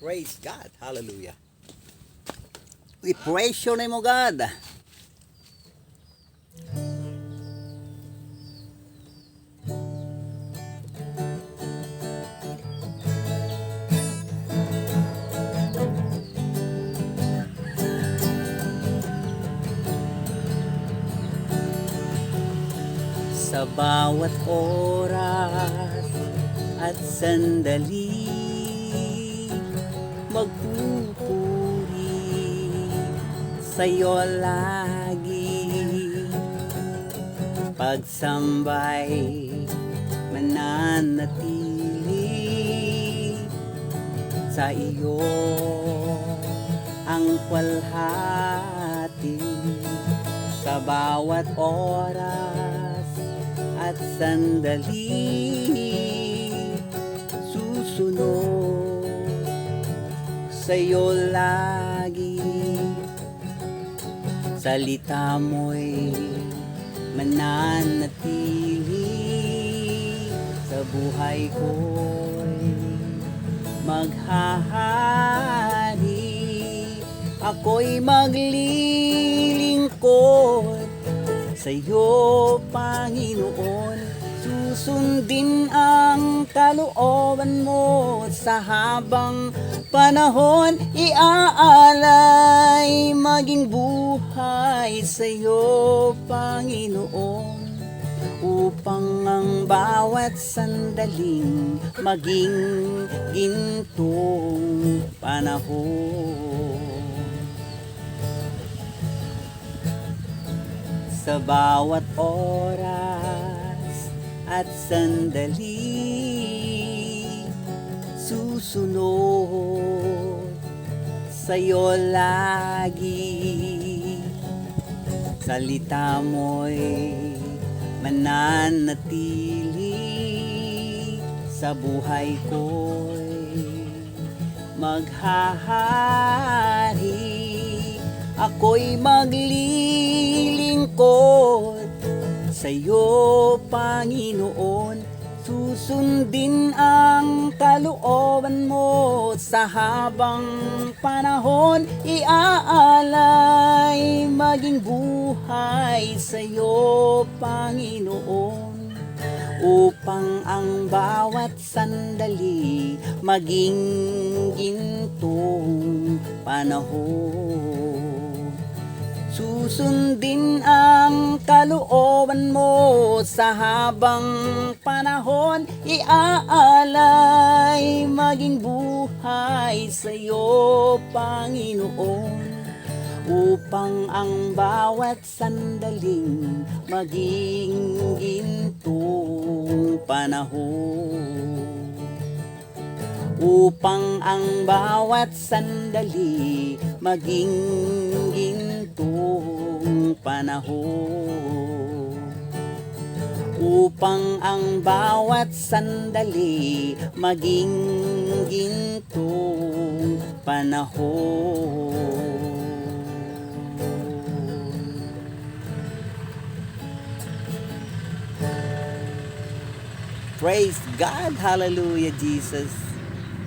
Praise God. Hallelujah. We praise your name, O God. Sa bawat oras at sandali, magpupuri sa'yo lagi. Pagsambay mananatili sa iyo ang kwalhati. Sa bawat oras at sandali, susunod sa'yo lagi. Salita mo'y mananatili sa buhay ko'y maghahari. Ako'y maglilingkod sa'yo, Panginoon. Susundin ang kalooban mo sa habang panahon. Iaalay maging buhay sa'yo, Panginoon, upang ang bawat sandaling maging gintong panahon. Sa bawat oras at sandali, susunod sa'yo lagi. Salita mo'y mananatili sa buhay ko'y maghahari. Ako'y maglilingkod sa'yo, Panginoon. Susundin ang kalooban mo sa habang panahon. Iaalay maging buhay sa'yo, Panginoon, upang ang bawat sandali maging gintong panahon. Susundin ang kalooban mo sa habang panahon. Iaalay maging buhay sa'yo, Panginoon, upang ang bawat sandaling maging gintong panahon. Upang ang bawat sandali maging gintong panahon. Upang ang bawat sandali maging gintong panahon. Praise God. Hallelujah, Jesus.